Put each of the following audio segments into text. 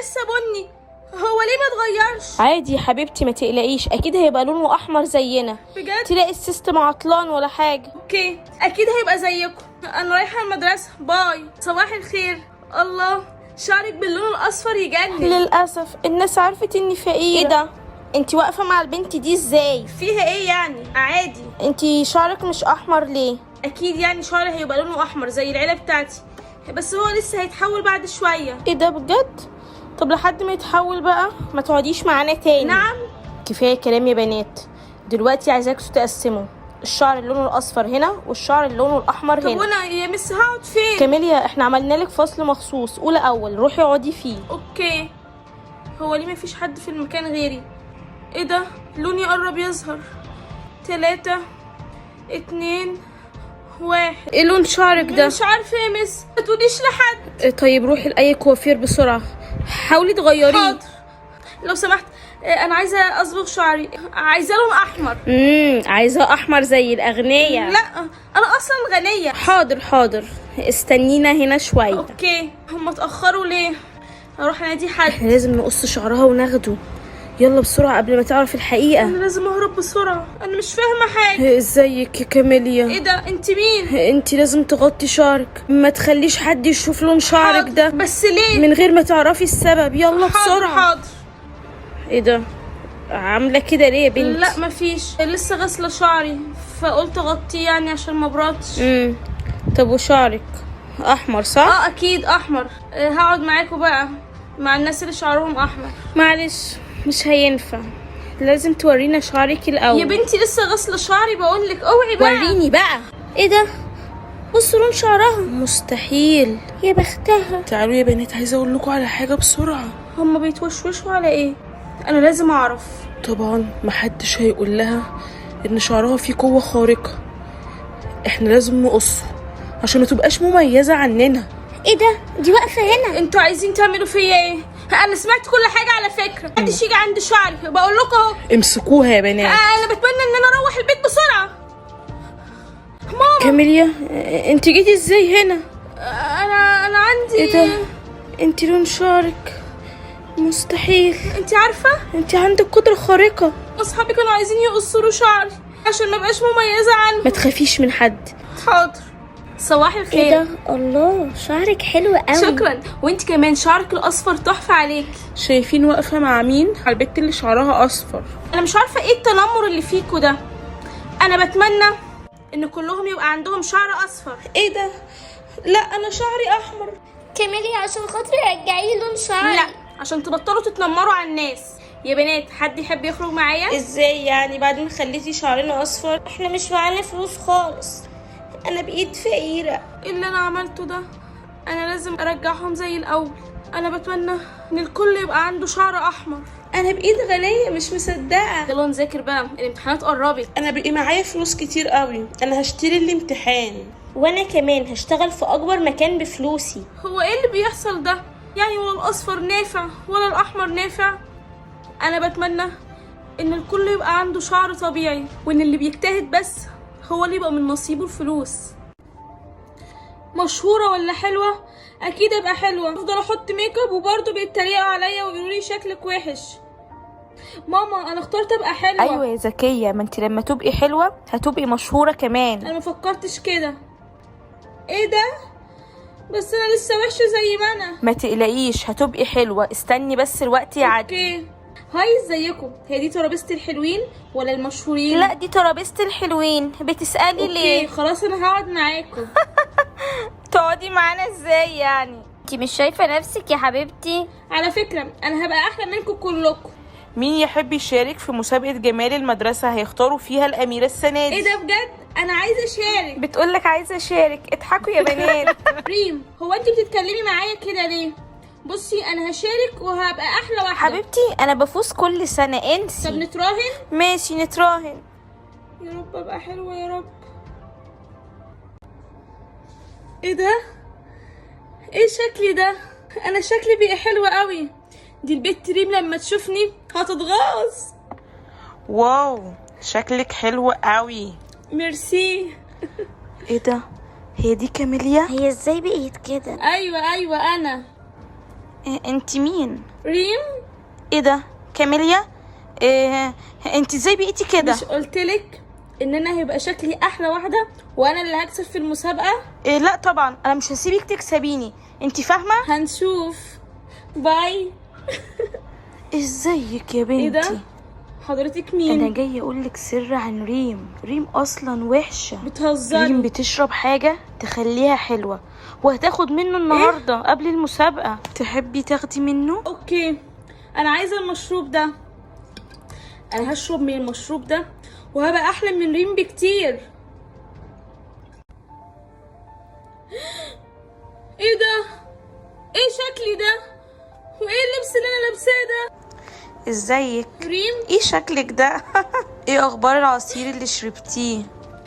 لسه بني، هو ليه ما اتغيرش؟ عادي يا حبيبتي ما تقلقيش، اكيد هيبقى لونه احمر زينا. بجد؟ تلاقي السيستم عطلان ولا حاجه. اوكي اكيد هيبقى زيكم. انا رايحه المدرسه، باي. صباح الخير. الله، شعرك باللون الاصفر يجنن. للاسف الناس عرفت اني فقيره. ايه ده؟ انتي واقفه مع البنت دي ازاي؟ فيها ايه يعني؟ عادي. انتي شعرك مش احمر ليه؟ اكيد يعني شعري هيبقى لونه احمر زي العيله بتاعتي، بس هو لسه هيتحول بعد شويه. ايه ده بجد؟ طب لحد ما يتحول بقى ما تقعديش معانا تاني. نعم. كفايه كلام يا بنات، دلوقتي عايزاكم تقسموا الشعر اللون الاصفر هنا والشعر اللون الاحمر طب هنا. وانا يا مس هقعد فين؟ كاميليا احنا عملنا لك فصل مخصوص اولى اول، روحي اقعدي فيه. اوكي. هو ليه مفيش حد في المكان غيري؟ ايه ده؟ لوني قرب يظهر. 3 2 1. ايه لون شعرك ده؟ مش عارفه يا مس، ما تقوليش لحد. طيب روحي لاي كوافير بسرعه، حاولي تغيريه. حاضر لو سمحت. انا عايزه اصبغ شعري، عايزه لون احمر. عايزاه احمر زي الاغنياء. لا انا اصلا غنيه. حاضر استنينا هنا شويه. اوكي. هم اتاخروا ليه؟ اروح انادي حد. احنا لازم نقص شعرها وناخده، يلا بسرعه قبل ما تعرف الحقيقه. انا لازم اهرب بسرعه، انا مش فاهمه حاجه. ازيك يا كاميليا؟ ايه ده؟ انت مين؟ انت لازم تغطي شعرك، ما تخليش حد يشوف لون شعرك ده. بس ليه؟ من غير ما تعرفي السبب. يلا بسرعه. حاضر. ايه ده؟ عامله كده ليه يا بنتي؟ لا مفيش، لسه غاسله شعري فقلت اغطيه يعني عشان ما برطش. طب وشعرك احمر صح؟ اكيد احمر. هقعد معاكم بقى مع الناس اللي شعرهم احمر. معلش مش هينفع، لازم تورينا شعرك الاول. يا بنتي لسه غاسله شعري بقولك، اوعي بقى. وريني بقى. ايه ده؟ بصوا لون شعرها. مستحيل. يا بختها. تعالوا يا بنات، عايزه اقول لكم على حاجه بسرعه. هما بيتوشوشوا على ايه؟ انا لازم اعرف. طبعا محدش هيقول لها ان شعرها فيه قوه خارقه، احنا لازم نقصه عشان ما تبقاش مميزه عننا. ايه ده؟ دي واقفه هنا. انتوا عايزين تعملوا فيا ايه؟ انا سمعت كل حاجه على فكره، محدش يجي عند شعري بقول لكم اهو. امسكوها يا بنات. انا بتمنى ان انا اروح البيت بسرعه. ماما. كاميليا انت جيتي ازاي هنا؟ انا عندي. ايه ده؟ انت لون شعرك مستحيل. انت عارفه انت عندك قدره خارقه. اصحابي كانوا عايزين يقصروا شعري عشان ما بقاش مميزه عنهم. ما تخافيش من حد. حاضر. صباح الخير. ايه ده؟ الله شعرك حلو قوي. شكرا. وانت كمان شعرك الاصفر تحفه عليك. شايفين واقفه مع مين؟ على البت اللي شعرها اصفر. انا مش عارفه ايه التنمر اللي فيكوا ده. انا بتمنى ان كلهم يبقى عندهم شعر اصفر. ايه ده؟ لا انا شعري احمر. كاميليا عشان خاطري رجعي لي لون شعري. لا عشان تبطلوا تتنمروا على الناس. يا بنات حد يحب يخرج معايا؟ ازاي يعني بعدين خليتي شعرنا اصفر؟ احنا مش معانا فلوس خالص. انا بقيت فقيره. ايه اللي انا عملته ده؟ انا لازم ارجعهم زي الاول. انا بتمنى ان الكل يبقى عنده شعر احمر. انا بقيت غنيه مش مصدقه. يلا نذاكر بقى، الامتحانات قربت. انا بقي معايا فلوس كتير قوي، انا هشتري الامتحان. وانا كمان هشتغل في اكبر مكان بفلوسي. هو ايه اللي بيحصل ده؟ يعني ولا الاصفر نافع ولا الاحمر نافع؟ انا بتمنى ان الكل يبقى عنده شعر طبيعي، وان اللي بيجتهد بس هو اللي يبقى من نصيبه الفلوس. مشهوره ولا حلوه؟ اكيد ابقى حلوه. افضل احط ميك اب وبرضه بيتريقوا عليا ويقولوا لي شكلك وحش. ماما انا اخترت ابقى حلوه. ايوه يا زكيه، ما انت لما تبقي حلوه هتبقي مشهوره كمان. انا ما فكرتش كده. ايه ده؟ بس انا لسه وحشه زي ما انا. ما تقلقيش هتبقي حلوه، استني بس الوقت يعدي. اوكي. هاي ازيكم؟ هي دي ترابيزه الحلوين ولا المشهورين؟ لا دي ترابيزه الحلوين. بتسالي اوكي ليه؟ خلاص انا هقعد معاكم. تقعدي معانا ازاي يعني؟ انتي مش شايفه نفسك يا حبيبتي؟ على فكره انا هبقى احلى منكم كلكم. مين يحب يشارك في مسابقه جمال المدرسه هيختاروا فيها الاميره السنه دي؟ ايه ده بجد؟ انا عايزه اشارك. بتقولك عايزه اشارك. اضحكوا يا بنات. ريم هو انت بتتكلمي معايا كده ليه؟ بصي انا هشارك وهبقى احلى واحده. حبيبتي انا بفوز كل سنه، انسي. طب نتراهن؟ ماشي نتراهن. يا رب ابقى حلوه يا رب. ايه ده؟ ايه شكلي ده؟ انا شكلي بقى حلوه قوي. دي البت ريم لما تشوفني هتتغاظ. واو شكلك حلو قوي. ميرسي. ايه ده؟ هي دي كاميليا؟ هي ازاي بقيت كده؟ ايوه انا. انت مين؟ ريم، ايه ده؟ كاميليا؟ انت ازاي بقيتي كده؟ مش قلتلك ان انا هيبقى شكلي احلى واحده وانا اللي هكسب في المسابقه؟ لا طبعا انا مش هسيبك تكسبيني، انت فاهمه؟ هنشوف. باي. ازيك يا ايه ده؟ بنتي؟ حضرتك مين؟ انا جايه اقولك سر عن ريم اصلا وحشه. بتهزري؟ ريم بتشرب حاجه تخليها حلوه وهتاخد منه النهارده قبل المسابقه. تحبي تاخدي منه؟ اوكي، انا عايزه المشروب ده. انا هشرب من المشروب ده وهبقى احلى من ريم بكتير. ايه ده؟ ايه شكلي ده؟ وايه اللبس اللي انا لابساه ده؟ ازيك؟ ريم، ايه شكلك ده؟ ايه اخبار العصير اللي شربتيه؟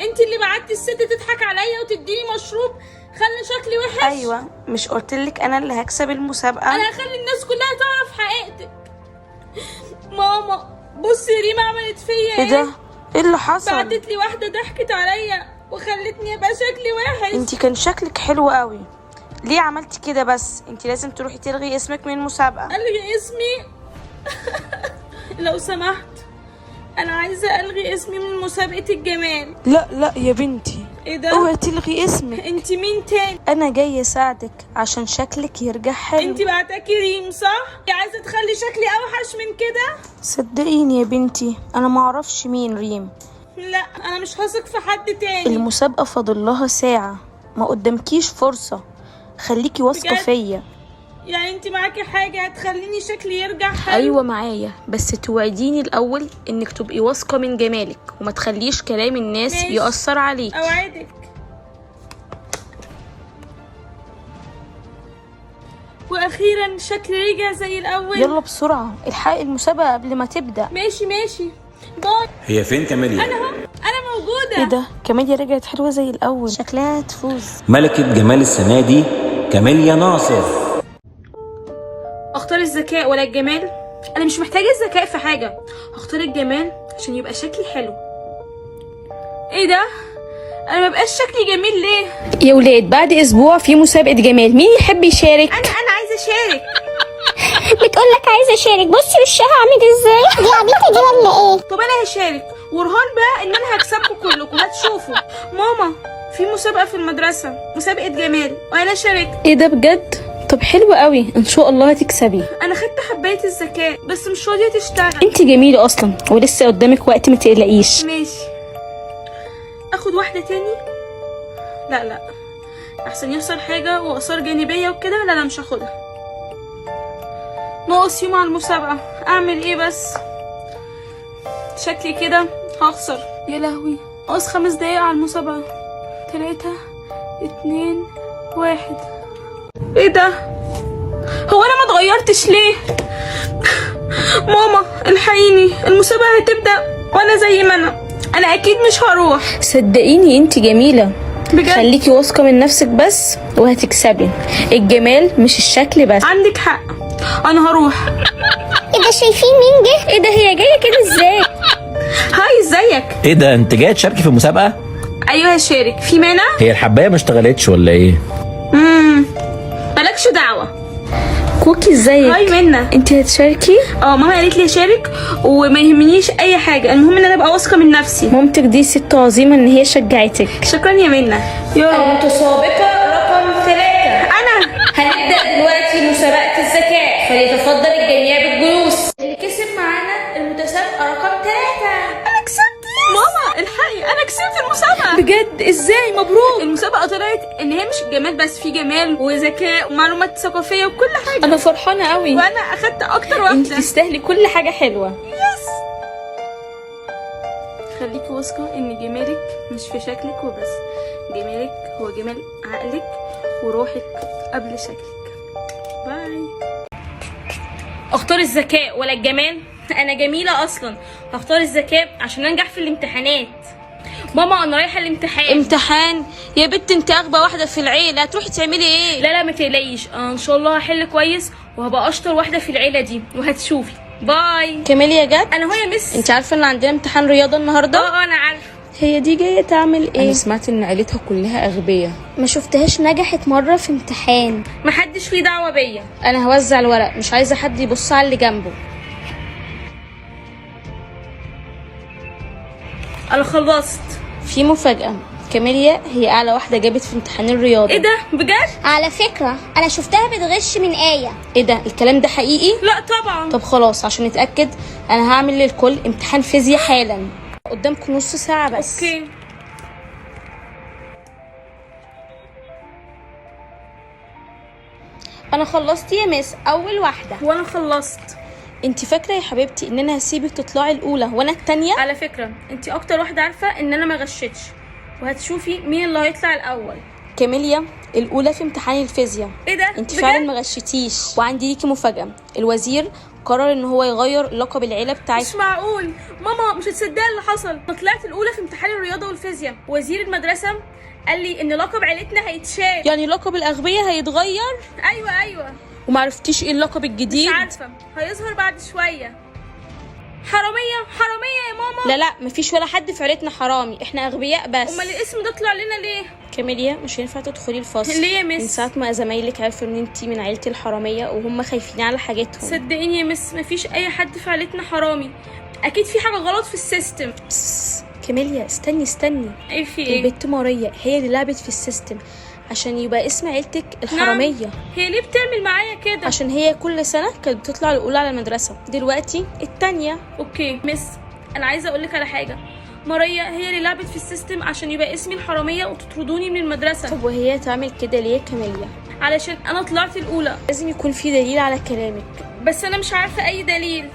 انت اللي بعتي الست تضحك عليا وتديني مشروب خلى شكلي وحش. ايوه، مش قلتلك انا اللي هكسب المسابقه؟ انا هخلي الناس كلها تعرف حقيقتك. ماما بصي ريم عملت فيا ايه ده؟ ايه اللي حصل؟ بعتت لي واحده ضحكت عليا وخلتني ابقى شكلي وحش. انتي كان شكلك حلو قوي، ليه عملتي كده بس؟ انتي لازم تروحي تلغي اسمك من المسابقه. الغي اسمي؟ لو سمحت، انا عايزه الغي اسمي من مسابقه الجمال. لا يا بنتي، ايه ده؟ اوعي تلغي اسمك. انت مين تاني؟ انا جاي اساعدك عشان شكلك يرجع حلو. انت بعتكي ريم صح؟ عايزه تخلي شكلي اوحش من كده؟ صدقيني يا بنتي انا معرفش مين ريم. لا انا مش هثق في حد تاني. المسابقه فاضل لها ساعه، ما قدامكيش فرصه، خليكي واثقه بجد؟ فيا. يعني انت معاكي حاجه هتخليني شكلي يرجع حلو؟ ايوه معايا، بس توعديني الاول انك تبقي واثقه من جمالك وما تخليش كلام الناس ماشي. يأثر عليك. اوعدك. واخيرا شكلي رجع زي الاول. يلا بسرعه الحقي المسابقه قبل ما تبدأ. ماشي باي. هي فين كاميليا؟ انا موجوده. ايه ده؟ كاميليا رجعت حلوه زي الاول، شكلها تفوز. ملكة جمال السنة دي كاميليا ناصر. اختار الذكاء ولا الجمال؟ انا مش محتاجه الذكاء في حاجه، هختار الجمال عشان يبقى شكلي حلو. ايه ده؟ انا ما بقاش شكلي جميل ليه؟ يا ولاد بعد اسبوع في مسابقه جمال، مين يحب يشارك؟ انا عايزه اشارك. بتقول لك عايزه اشارك، بصي وشها عامل ازاي. دي عبيطه دي ولا ايه؟ طب انا هشارك ورهان بقى ان انا هكسبكم كلكم، هتشوفوا. ماما في مسابقه في المدرسه، مسابقه جمال، وانا شاركت. ايه ده بجد؟ طب حلو قوي، ان شاء الله هتكسبي. انا خدت حبايه الذكاء بس مش راضيه تشتغل. انت جميله اصلا ولسه قدامك وقت، ما تقلقيش. ماشي، اخد واحده تاني؟ لا احسن يحصل حاجه واثار جانبيه وكده. لا مش هاخدها. ناقص يوم على المسابقه، اعمل ايه بس؟ شكلي كده هخسر. يا لهوي، ناقص 5 دقايق على المسابقه. 3 2 1. ايه ده؟ هو انا ما اتغيرتش ليه؟ ماما الحقيني، المسابقه هتبدا وانا زي ما انا اكيد مش هروح. صدقيني انت جميله بجد؟ خليكي واثقه من نفسك بس وهتكسبي. الجمال مش الشكل بس. عندك حق، انا هروح. ايه ده؟ شايفين مين جه؟ ايه ده؟ هي جايه كده ازاي؟ هاي ازيك؟ ايه ده، انت جاي تشاركي في المسابقة؟ ايوه هشارك، في مانع؟ هي الحباية ما اشتغلتش ولا ايه؟ مالكش دعوه. كوكي ازيك؟ هاي منى. انت هتشاركي؟ ماما قالت لي اشارك وما يهمنيش اي حاجه، المهم ان انا ابقى واثقه من نفسي. مامتك دي ست عظيمه ان هي شجعتك. شكرا يا منى. المتسابقه رقم 3 انا هنبدأ دلوقتي مسابقة الذكاء، فليتفضل الجميع بالجلوس. اللي كسب معانا المتسابقة رقم 3. انا كسبت. ماما الحقي، انا كسبت المسابقه. بجد؟ ازاي؟ مبروك. المسابقه طلعت ان هي مش الجمال بس، في جمال وذكاء ومعلومات ثقافيه وكل حاجه. انا فرحانة قوي، وانا اخدت اكتر انت واحده. تستاهلي كل حاجة حلوة. يس. خليكي واثقه ان جمالك مش في شكلك وبس، جمالك هو جمال عقلك وروحك قبل شكلك. باي. اختار الذكاء ولا الجمال؟ انا جميلة اصلا، هختار الذكاء عشان انجح في الامتحانات. ماما انا رايحة الامتحان. امتحان؟ يا بنت انت اغبى واحدة في العيلة، هتروحي تعملي ايه؟ لا ما تقلقيش، ان شاء الله هحل كويس وهبقى اشطر واحدة في العيلة دي وهتشوفي. باي. كاميليا جت؟ انا هو يا مس. انت عارفة ان عندنا امتحان رياضة النهاردة؟ انا عارفه. هي دي جايه تعمل انا ايه؟ سمعت ان عيلتها كلها اغبياء. ما شفتهاش نجحت مرة في امتحان. محدش ليه دعوه بيا، انا هوزع الورق، مش عايزه حد يبص على اللي جنبه. انا خلصت. في مفاجاه، كاميليا هي اعلى واحده جابت في امتحان الرياضه. ايه ده بجد؟ على فكرة انا شفتها بتغش من آية. ايه ده الكلام ده حقيقي؟ لا طبعا. طب خلاص عشان نتاكد انا هعمل للكل امتحان فيزياء حالا، قدامكم نص ساعه بس. اوكي. انا خلصت يا مس، اول واحده. وانا خلصت. انت فاكره يا حبيبتي ان انا هسيبك تطلعي الاولى وانا التانية؟ على فكره انت اكتر واحده عارفه ان انا ما غشيتش، وهتشوفي مين اللي هيطلع الاول. كاميليا الاولى في امتحان الفيزياء. ايه ده انت بجد؟ فعلا ما غشيتيش. وعندي ليكي مفاجاه، الوزير قرر ان هو يغير لقب العيله مش بتاعتنا. معقول ماما، مش هتصدقي اللي حصل. انا طلعت الاولى في امتحان الرياضه والفيزياء، وزير المدرسه قال لي ان لقب عيلتنا هيتشال. يعني لقب الاغبياء هيتغير؟ ايوه ومعرفتيش ايه اللقب مش الجديد؟ عارفه، هيظهر بعد شويه. حراميه يا ماما. لا مفيش ولا حد في عيلتنا حرامي، احنا اغبياء بس. امال الاسم ده طلع لنا ليه؟ كاميليا مش هينفع تدخلي الفصل. ليه يا مس؟ من ساعه ما زمايلك عرفوا ان انتي من عيله الحراميه وهم خايفين على حاجتهم. صدقيني يا مس، مفيش اي حد في عيلتنا حرامي، اكيد في حاجه غلط في السيستم. كاميليا استني. ايه في ايه؟ البت ماريا هي اللي لعبت في السيستم عشان يبقى اسم عيلتك الحراميه. نعم. هي ليه بتعمل معايا كده؟ عشان هي كل سنه كانت بتطلع الاولى على المدرسه، دلوقتي التانية. اوكي مس، انا عايزه اقول لك على حاجه. ماريا هي اللي لعبت في السيستم عشان يبقى اسمي الحراميه وتطردوني من المدرسه. طب وهي تعمل كده ليه يا كاميليا؟ علشان انا طلعت الاولى. لازم يكون في دليل على كلامك. بس انا مش عارفه اي دليل.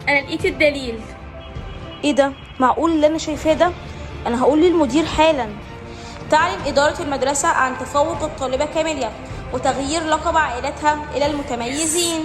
انا لقيت الدليل. ايه ده؟ معقول اللي انا شايفاه ده؟ انا هقول للمدير حالا. تعلن اداره المدرسه عن تفوق الطالبه كاميليا وتغيير لقب عائلتها الى المتميزين.